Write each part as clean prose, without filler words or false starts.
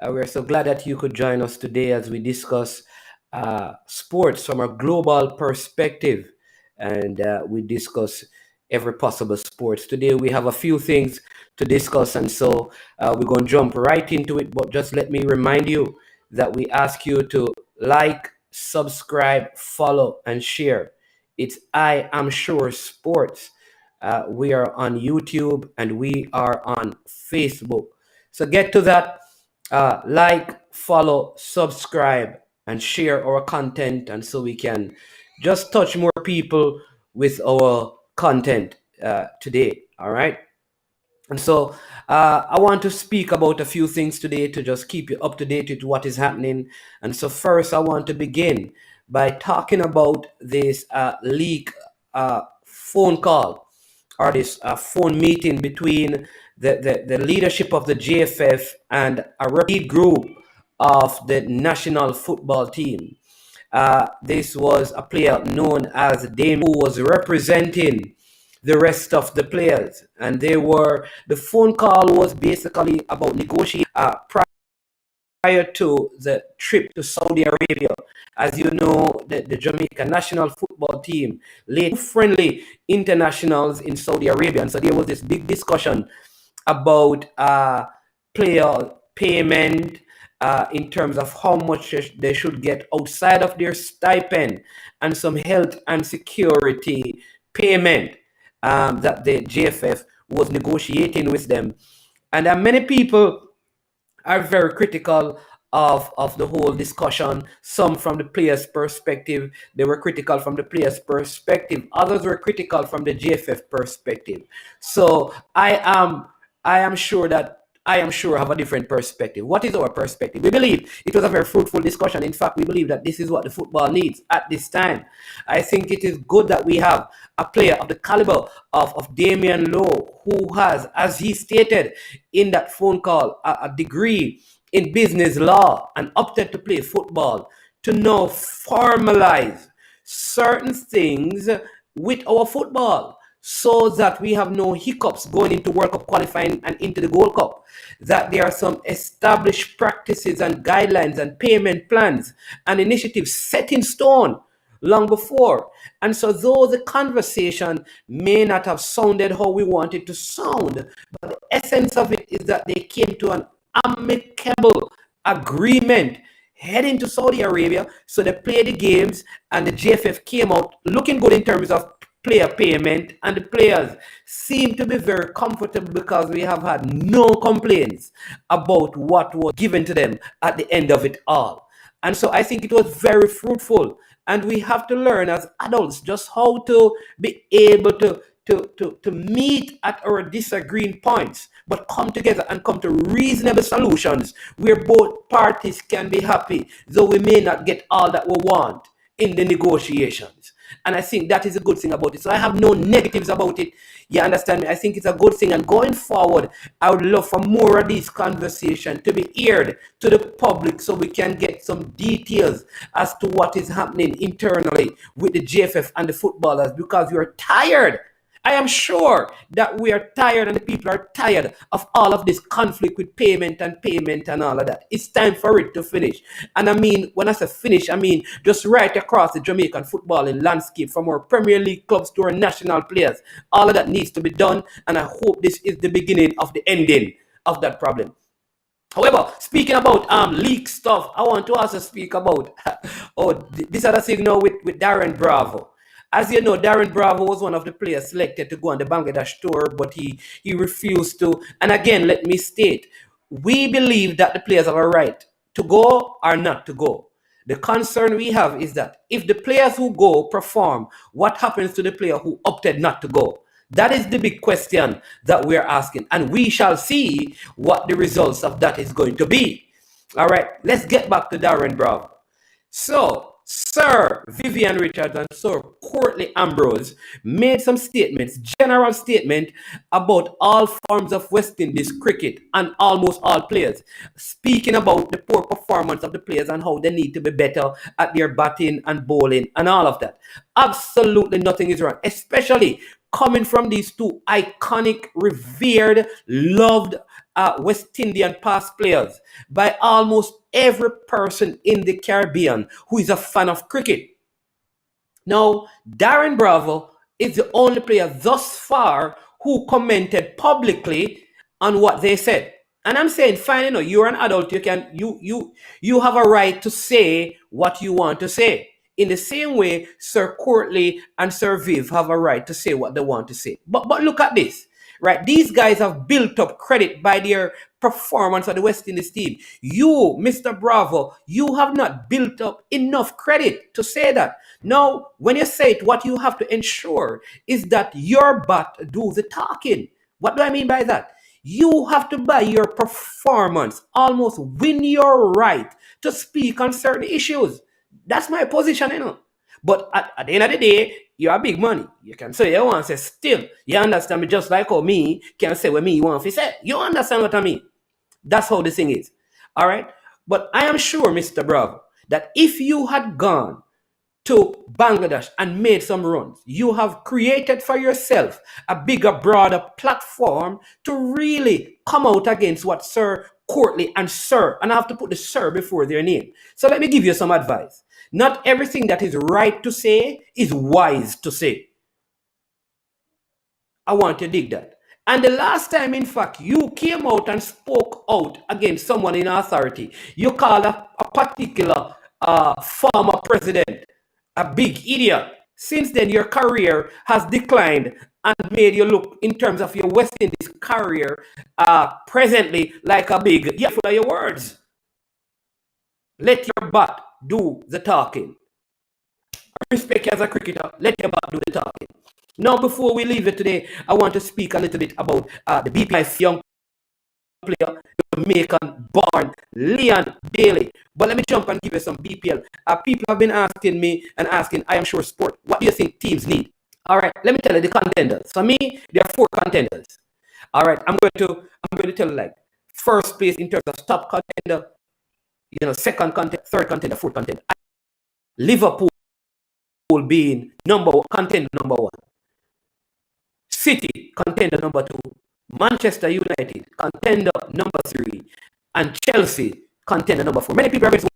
We're so glad that you could join us today as we discuss sports from a global perspective, and we discuss every possible sports. Today we have a few things to discuss, and so we're going to jump right into it. But just let me remind you that we ask you to like, subscribe, follow, and share. It's I Am Sure Sports. We are on YouTube and we are on Facebook. So get to that. Like, follow, subscribe, and share our content, and so we can just touch more people with our content today. All right. And so I want to speak about a few things today to just keep you up to date with what is happening. And so first, I want to begin by talking about this leak phone call or this phone meeting between the leadership of the JFF and a lead group of the national football team. This was a player known as Dame who was representing the rest of the players, and the phone call was basically about negotiating prior to the trip to Saudi Arabia. As you know, the Jamaica national football team laid friendly internationals in Saudi Arabia, and so there was this big discussion about player payment, in terms of how much they should get outside of their stipend, and some health and security payment that the JFF was negotiating with them. And many people are very critical of the whole discussion. Some from the players' perspective, they were critical from the players' perspective. Others were critical from the JFF perspective. So I am sure that I am sure have a different perspective. What is our perspective? We believe it was a very fruitful discussion. In fact, we believe that this is what the football needs at this time. I think it is good that we have a player of the caliber of Damian Lowe, who has, as he stated in that phone call, a degree in business law and opted to play football, to now formalize certain things with our football so that we have no hiccups going into World Cup qualifying and into the Gold Cup. That there are some established practices and guidelines and payment plans and initiatives set in stone long before. And so though the conversation may not have sounded how we wanted to sound, but the essence of it is that they came to an amicable agreement heading to Saudi Arabia. So they played the games and the JFF came out looking good in terms of player payment, and the players seem to be very comfortable because we have had no complaints about what was given to them at the end of it all. And so I think it was very fruitful, and we have to learn as adults just how to be able to meet at our disagreeing points, but come together and come to reasonable solutions where both parties can be happy, though we may not get all that we want in the negotiations. And I think that is a good thing about it. So I have no negatives about it. You understand me? I think it's a good thing. And going forward, I would love for more of these conversations to be aired to the public so we can get some details as to what is happening internally with the JFF and the footballers, because we are tired. I am sure that we are tired and the people are tired of all of this conflict with payment and all of that. It's time for it to finish. And I mean, when I say finish, I mean just right across the Jamaican footballing landscape, from our Premier League clubs to our national players. All of that needs to be done, and I hope this is the beginning of the ending of that problem. However, speaking about leak stuff, I want to also speak about this other thing now with Darren Bravo. As you know, Darren Bravo was one of the players selected to go on the Bangladesh tour, but he refused to. And again, let me state, we believe that the players have a right to go or not to go. The concern we have is that if the players who go perform, what happens to the player who opted not to go? That is the big question that we're asking, and we shall see what the results of that is going to be. All right, let's get back to Darren Bravo. So, Sir Vivian Richards and Sir Courtney Ambrose made some statements, general statement about all forms of West Indies cricket and almost all players, speaking about the poor performance of the players and how they need to be better at their batting and bowling and all of that. Absolutely nothing is wrong, especially coming from these two iconic, revered, loved West Indian past players, by almost every person in the Caribbean who is a fan of cricket. Now, Darren Bravo is the only player thus far who commented publicly on what they said. And I'm saying, fine, you're an adult, you have a right to say what you want to say. In the same way, Sir Courtly and Sir Viv have a right to say what they want to say. But look at this. Right, these guys have built up credit by their performance of the West Indies team. You, Mr. Bravo, you have not built up enough credit to say that. Now, when you say it, what you have to ensure is that your bat do the talking. What do I mean by that? You have to, by your performance, almost win your right to speak on certain issues. That's my position. But at the end of the day, you are big money. You can say you want to say still. You understand me, just like how me can say what me you want to say. You understand what I mean? That's how the thing is. All right? But I am sure, Mr. Bravo, that if you had gone to Bangladesh and made some runs, you have created for yourself a bigger, broader platform to really come out against what Sir Courtly and Sir, and I have to put the Sir before their name. So let me give you some advice. Not everything that is right to say is wise to say. I want to dig that. And the last time, in fact, you came out and spoke out against someone in authority, you called a particular former president a big idiot. Since then, your career has declined and made you look, in terms of your West Indies career, presently like a big, yeah, full of your words. Let your bat do the talking. I respect you as a cricketer. Let your bat do the talking. Now, before we leave it today, I want to speak a little bit about the BPI young player, the Jamaican born Leon Bailey. But let me jump and give you some BPL. People have been asking me and asking, I am sure sport, what do you think teams need? All right, let me tell you the contenders. For me, there are 4 contenders. All right, I'm going to tell you, like, first place in terms of top contender, second contender, third contender, fourth contender. Liverpool being contender number 1. City, contender number 2. Manchester United, contender number 3. And Chelsea, contender number 4. Many people are going to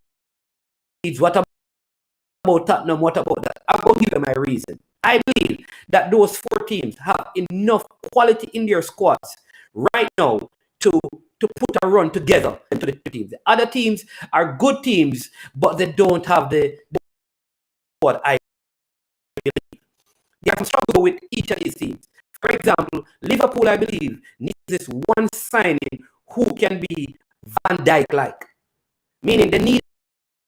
say, what about Tottenham? What about that? I'm going to give you my reason. I believe that those 4 teams have enough quality in their squads right now to put a run together into the teams. The other teams are good teams, but they don't have the squad. I believe they have to struggle with each of these teams. For example, Liverpool, I believe, needs this one signing who can be Van Dijk-like. Meaning they need to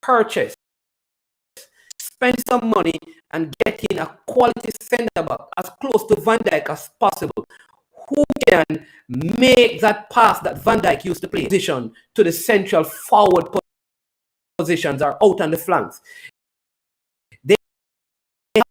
purchase, spend some money, and get in a quality centre-back as close to Van Dijk as possible, who can make that pass that Van Dijk used to play position to the central forward positions or out on the flanks. They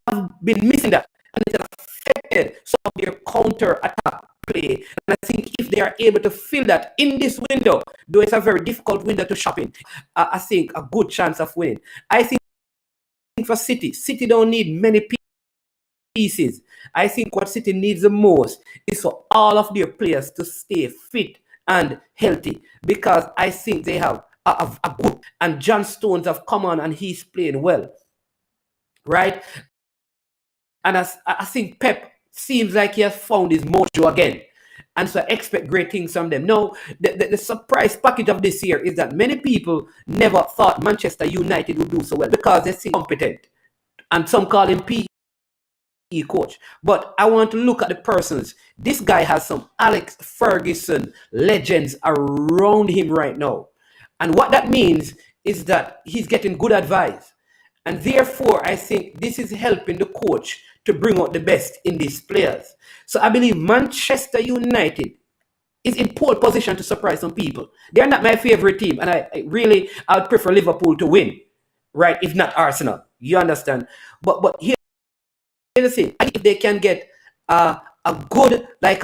have been missing that, and it has affected some of their counter-attack play. And I think if they are able to fill that in this window, though it's a very difficult window to shop in, I think a good chance of winning. I think for City don't need many pieces. I think what City needs the most is for all of their players to stay fit and healthy, because I think they have a good, and John Stones have come on and he's playing well, right? And I think Pep seems like he has found his mojo again. And so I expect great things from them. Now, the surprise package of this year is that many people never thought Manchester United would do so well because they seem competent. And some call him PE coach. But I want to look at the persons. This guy has some Alex Ferguson legends around him right now. And what that means is that he's getting good advice. And therefore, I think this is helping the coach to bring out the best in these players. So I believe Manchester United is in pole position to surprise some people. They're not my favorite team, and I would prefer Liverpool to win, right? If not Arsenal, you understand. But here's the thing: if they can get a good, like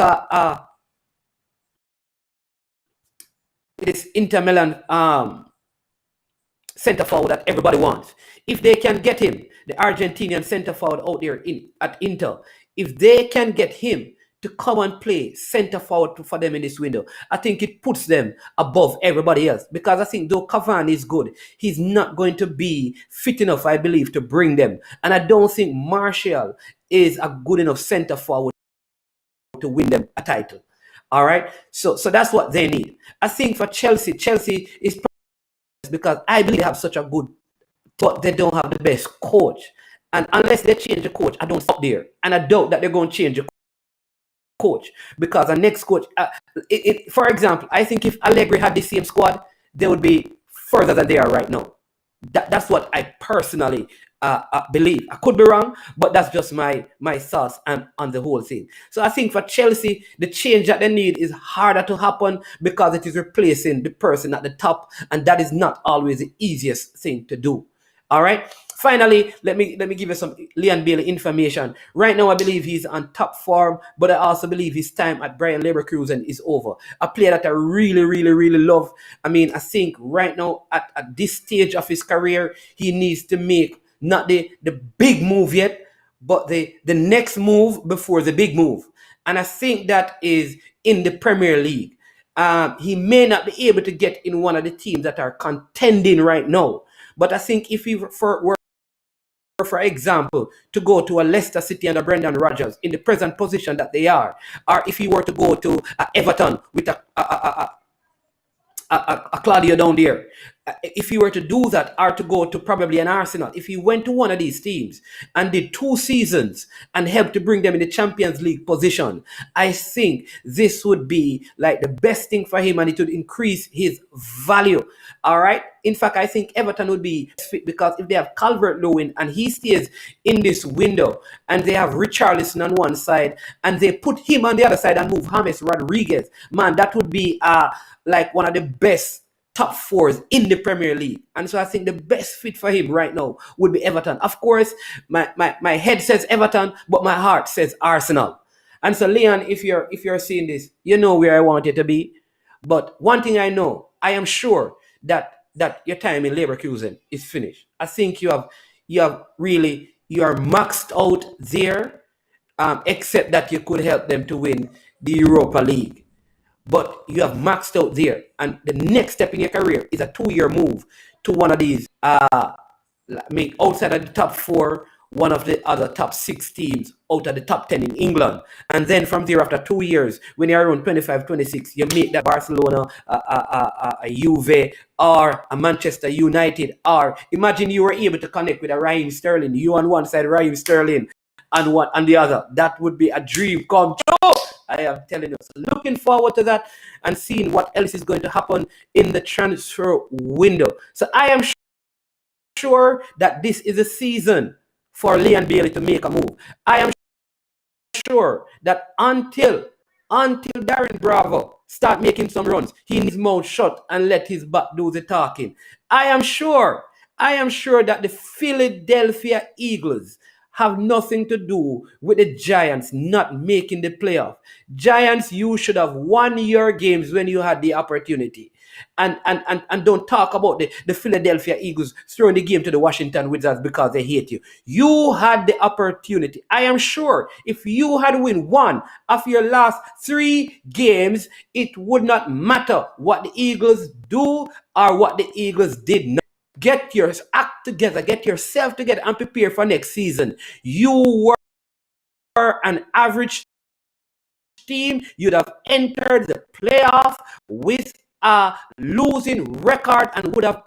this Inter Milan center forward that everybody wants. If they can get him, the Argentinian center forward out there at Inter, if they can get him to come and play center forward for them in this window, I think it puts them above everybody else. Because I think though Cavani is good, he's not going to be fit enough, I believe, to bring them. And I don't think Martial is a good enough center forward to win them a title. All right. So that's what they need. I think for Chelsea is because I believe they have such a good, but they don't have the best coach. And unless they change the coach, I don't stop there. And I doubt that they're going to change the coach, because the next coach, for example, I think if Allegri had the same squad, they would be further than they are right now. That's what I personally believe. I could be wrong, but that's just my thoughts on the whole thing. So I think for Chelsea, the change that they need is harder to happen because it is replacing the person at the top, and that is not always the easiest thing to do. All right. Finally, let me give you some Leon Bailey information. Right now, I believe he's on top form, but I also believe his time at Bayer Leverkusen is over. A player that I really, really, really love. I mean, I think right now at this stage of his career, he needs to make not the big move yet, but the next move before the big move. And I think that is in the Premier League. He may not be able to get in one of the teams that are contending right now. But I think if he were, for example, to go to a Leicester City under Brendan Rodgers in the present position that they are, or if he were to go to Everton with a Claudio down there, if he were to do that, or to go to probably an Arsenal, if he went to one of these teams and did 2 seasons and helped to bring them in the Champions League position, I think this would be like the best thing for him, and it would increase his value. All right. In fact, I think Everton would be fit, because if they have Calvert-Lewin and he stays in this window, and they have Richarlison on one side and they put him on the other side and move James Rodriguez, man, that would be like one of the best top 4s in the Premier League. And so I think the best fit for him right now would be Everton. Of course, my head says Everton, but my heart says Arsenal. And so Leon, if you're seeing this, you know where I want you to be. But one thing I know, I am sure that your time in Leverkusen is finished. I think you are maxed out there, except that you could help them to win the Europa League. But you have maxed out there, and the next step in your career is a 2-year move to one of these, outside of the top 4, one of the other top 6 teams out of the top 10 in England. And then from there, after 2 years, when you're around 25, 26, you make that Barcelona, a Juve, or a Manchester United, or imagine you were able to connect with a Raheem Sterling, you on one side, Raheem Sterling on the other. That would be a dream come true. I am telling you. So looking forward to that and seeing what else is going to happen in the transfer window. So I am sure that this is a season for Leon Bailey to make a move. I am sure that until Darren Bravo start making some runs, he needs his mouth shut and let his back do the talking. I am sure that the Philadelphia Eagles have nothing to do with the Giants not making the playoff. Giants, you should have won your games when you had the opportunity. And don't talk about the Philadelphia Eagles throwing the game to the Washington Wizards because they hate you. You had the opportunity. I am sure if you had won 1 of your last 3 games, it would not matter what the Eagles do or what the Eagles did not. Get your act together, get yourself together, and prepare for next season. You were an average team. You'd have entered the playoff with a losing record and would have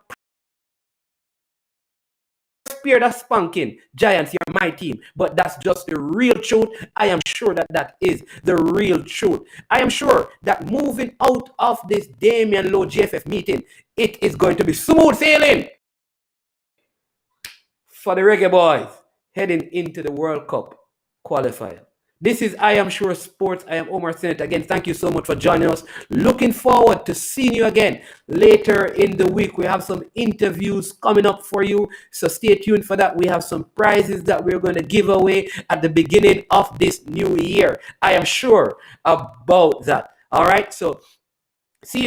spared a spanking. Giants, you're my team. But that's just the real truth. I am sure that is the real truth. I am sure that moving out of this Damian Lowe GFF meeting, it is going to be smooth sailing for the Reggae Boys heading into the World Cup qualifier. This is I Am Sure Sports. I am Omar Sennett. Again, thank you so much for joining us. Looking forward to seeing you again later in the week. We have some interviews coming up for you, so stay tuned for that. We have some prizes that we're going to give away at the beginning of this new year. I am sure about that. All right, so see you